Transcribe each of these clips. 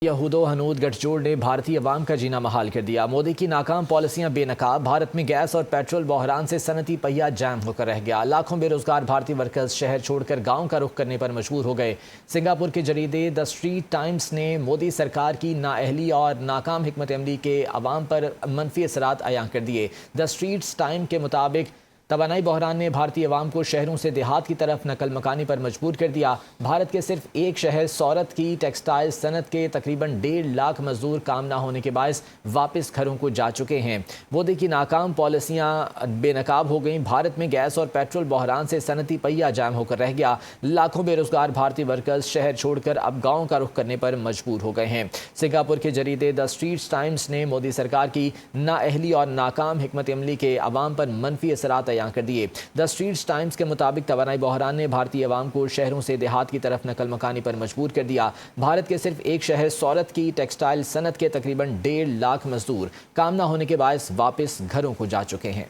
یہود و ہنود گٹھ جوڑ نے بھارتی عوام کا جینا محال کر دیا۔ مودی کی ناکام پالیسیاں بے نقاب، بھارت میں گیس اور پیٹرول بحران سے صنعتی پہیہ جام ہو کر رہ گیا۔ لاکھوں بے روزگار بھارتی ورکرز شہر چھوڑ کر گاؤں کا رخ کرنے پر مجبور ہو گئے۔ سنگاپور کے جریدے دی اسٹریٹ ٹائمز نے مودی سرکار کی نااہلی اور ناکام حکمت عملی کے عوام پر منفی اثرات عیاں کر دیے۔ دی اسٹریٹ ٹائمز کے مطابق توانائی بحران نے بھارتی عوام کو شہروں سے دیہات کی طرف نقل مکانی پر مجبور کر دیا۔ بھارت کے صرف ایک شہر سورت کی ٹیکسٹائل صنعت کے تقریباً 1.5 لاکھ مزدور کام نہ ہونے کے باعث واپس گھروں کو جا چکے ہیں۔ مودی کی ناکام پالیسیاں بے نقاب ہو گئیں۔ بھارت میں گیس اور پیٹرول بحران سے صنعتی پہیہ جام ہو کر رہ گیا۔ لاکھوں بے روزگار بھارتی ورکرز شہر چھوڑ کر اب گاؤں کا رخ کرنے پر مجبور ہو گئے ہیں۔ سنگاپور کے جریدے دی اسٹریٹ ٹائمز نے مودی سرکار کی نااہلی اور ناکام حکمت عملی کے عوام پر منفی اثرات کر دیے۔ دی اسٹریٹ ٹائمز کے مطابق توانائی بحران نے بھارتی عوام کو شہروں سے دیہات کی طرف نقل مکانی پر مجبور کر دیا۔ بھارت کے صرف ایک شہر سورت کی ٹیکسٹائل صنعت کے تقریباً 1.5 لاکھ مزدور کام نہ ہونے کے باعث واپس گھروں کو جا چکے ہیں۔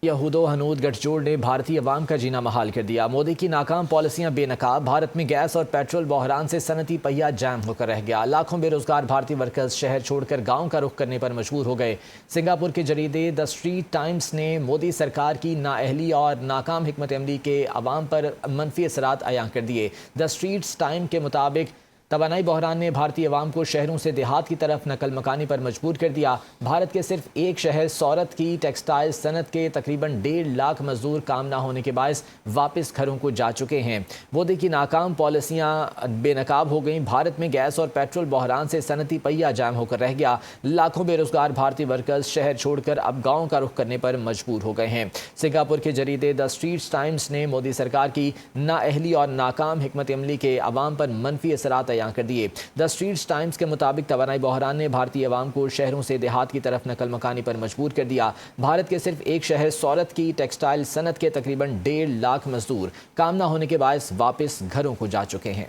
یہود و ہنود گٹھ جوڑ نے بھارتی عوام کا جینا محال کر دیا۔ مودی کی ناکام پالیسیاں بے نقاب، بھارت میں گیس اور پیٹرول بحران سے صنعتی پہیہ جام ہو کر رہ گیا۔ لاکھوں بے روزگار بھارتی ورکرز شہر چھوڑ کر گاؤں کا رخ کرنے پر مجبور ہو گئے۔ سنگاپور کے جریدے دی اسٹریٹ ٹائمز نے مودی سرکار کی نااہلی اور ناکام حکمت عملی کے عوام پر منفی اثرات عیاں کر دیے۔ دی اسٹریٹ ٹائمز کے مطابق توانائی بحران نے بھارتی عوام کو شہروں سے دیہات کی طرف نقل مکانی پر مجبور کر دیا۔ بھارت کے صرف ایک شہر سورت کی ٹیکسٹائل صنعت کے تقریباً 1.5 لاکھ مزدور کام نہ ہونے کے باعث واپس گھروں کو جا چکے ہیں۔ مودی کی ناکام پالیسیاں بے نقاب ہو گئیں۔ بھارت میں گیس اور پیٹرول بحران سے صنعتی پہیہ جام ہو کر رہ گیا۔ لاکھوں بے روزگار بھارتی ورکرز شہر چھوڑ کر اب گاؤں کا رخ کرنے پر مجبور ہو گئے ہیں۔ سنگاپور کے جریدے دی اسٹریٹ ٹائمز نے مودی سرکار کی نااہلی اور ناکام حکمت عملی کے عوام پر منفی اثرات کر دیے۔ دی اسٹریٹ ٹائمز کے مطابق توانائی بحران نے بھارتی عوام کو شہروں سے دیہات کی طرف نقل مکانی پر مجبور کر دیا۔ بھارت کے صرف ایک شہر سورت کی ٹیکسٹائل صنعت کے تقریباً 1.5 لاکھ مزدور کام نہ ہونے کے باعث واپس گھروں کو جا چکے ہیں۔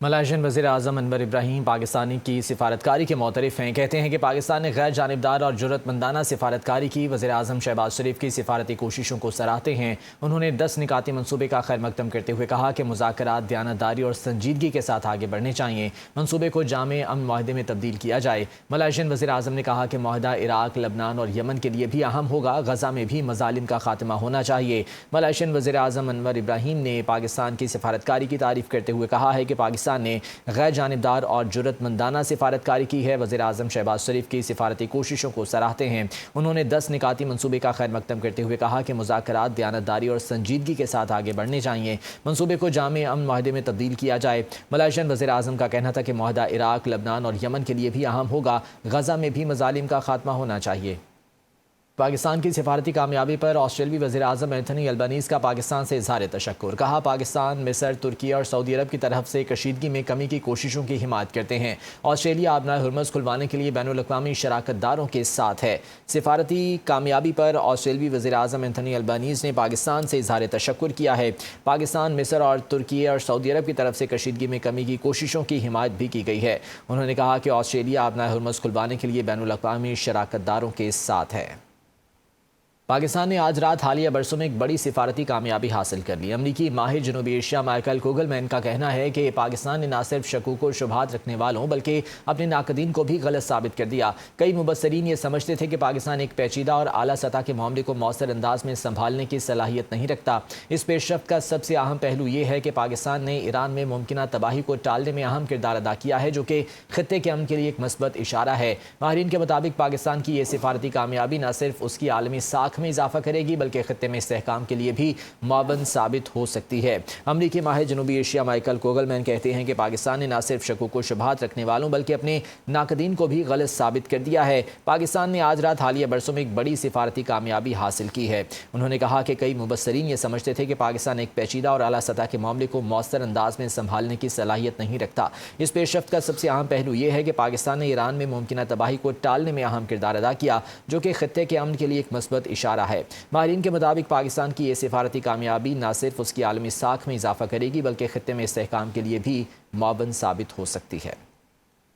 ملائیشین وزیر اعظم انور ابراہیم پاکستانی کی سفارتکاری کے معترف ہیں۔ کہتے ہیں کہ پاکستان نے غیر جانبدار اور جرأت مندانہ سفارتکاری کی۔ وزیر اعظم شہباز شریف کی سفارتی کوششوں کو سراہتے ہیں۔ انہوں نے 10 نکاتی منصوبے کا خیر مقدم کرتے ہوئے کہا کہ مذاکرات دیانتداری اور سنجیدگی کے ساتھ آگے بڑھنے چاہیے۔ منصوبے کو جامع امن معاہدے میں تبدیل کیا جائے۔ ملائیشین وزیر اعظم نے کہا کہ معاہدہ عراق، لبنان اور یمن کے لیے بھی اہم ہوگا۔ غزہ میں بھی مظالم کا خاتمہ ہونا چاہیے۔ ملائیشین وزیر اعظم انور ابراہیم نے پاکستان کی سفارتکاری کی تعریف کرتے ہوئے کہا ہے کہ پاکستان نے غیر جانبدار اور جرأت مندانہ سفارتکاری کی ہے۔ وزیر اعظم شہباز شریف کی سفارتی کوششوں کو سراہتے ہیں۔ انہوں نے 10 نکاتی منصوبے کا خیر مقدم کرتے ہوئے کہا کہ مذاکرات دیانتداری اور سنجیدگی کے ساتھ آگے بڑھنے چاہیے۔ منصوبے کو جامع امن معاہدے میں تبدیل کیا جائے۔ ملائیشین وزیر اعظم کا کہنا تھا کہ معاہدہ عراق، لبنان اور یمن کے لیے بھی اہم ہوگا۔ غزہ میں بھی مظالم کا خاتمہ ہونا چاہیے۔ پاکستان کی سفارتی کامیابی پر آسٹریلوی وزیر اعظم اینتھنی البنیز کا پاکستان سے اظہار تشکر۔ کہا پاکستان، مصر، ترکی اور سعودی عرب کی طرف سے کشیدگی میں کمی کی کوششوں کی حمایت کرتے ہیں۔ آسٹریلیا آبنائے ہرمز کھلوانے کے لیے بین الاقوامی شراکت داروں کے ساتھ ہے۔ سفارتی کامیابی پر آسٹریلوی وزیر اعظم اینتھنی البنیز نے پاکستان سے اظہار تشکر کیا ہے۔ پاکستان، مصر اور ترکی اور سعودی عرب کی طرف سے کشیدگی میں کمی کی کوششوں کی حمایت بھی کی گئی ہے۔ انہوں نے کہا کہ آسٹریلیا آبنائے ہرمز کھلوانے کے لیے بین الاقوامی شراکت داروں کے ساتھ ہے۔ پاکستان نے آج رات حالیہ برسوں میں ایک بڑی سفارتی کامیابی حاصل کر لی۔ امریکی ماہر جنوبی ایشیا مائیکل کوگلمین کا کہنا ہے کہ پاکستان نے نہ صرف شکوک و شبہات رکھنے والوں بلکہ اپنے ناقدین کو بھی غلط ثابت کر دیا۔ کئی مبصرین یہ سمجھتے تھے کہ پاکستان ایک پیچیدہ اور اعلیٰ سطح کے معاملے کو مؤثر انداز میں سنبھالنے کی صلاحیت نہیں رکھتا۔ اس پیش رفت کا سب سے اہم پہلو یہ ہے کہ پاکستان نے ایران میں ممکنہ تباہی کو ٹالنے میں اہم کردار ادا کیا ہے، جو کہ خطے کے امن کے لیے ایک مثبت اشارہ ہے۔ ماہرین کے مطابق پاکستان کی یہ سفارتی کامیابی نہ صرف اس کی عالمی ساکھ میں اضافہ کرے گی بلکہ خطے میں استحکام کے لیے بھی معاون ثابت ہو سکتی ہے۔ امریکی ماہر جنوبی ایشیا مائیکل کوگلمین کہتے ہیں کہ پاکستان نے نہ صرف شکوک و شبہات رکھنے والوں بلکہ اپنے ناقدین کو بھی غلط ثابت کر دیا ہے۔ پاکستان نے آج رات حالیہ برسوں میں ایک بڑی سفارتی کامیابی حاصل کی ہے۔ انہوں نے کہا کہ کئی مبصرین یہ سمجھتے تھے کہ پاکستان ایک پیچیدہ اور اعلیٰ سطح کے معاملے کو مؤثر انداز میں سنبھالنے کی صلاحیت نہیں رکھتا۔ اس پیش رفت کا سب سے اہم پہلو یہ ہے کہ پاکستان نے ایران میں ممکنہ تباہی کو ٹالنے میں اہم کردار ادا کیا، جو کہ خطے کے امن کے لیے ایک مثبت اشارہ ہے۔ ماہرین کے مطابق پاکستان کی یہ سفارتی کامیابی نہ صرف اس کی عالمی ساکھ میں اضافہ کرے گی بلکہ خطے میں استحکام کے لیے بھی معاون ثابت ہو سکتی ہے۔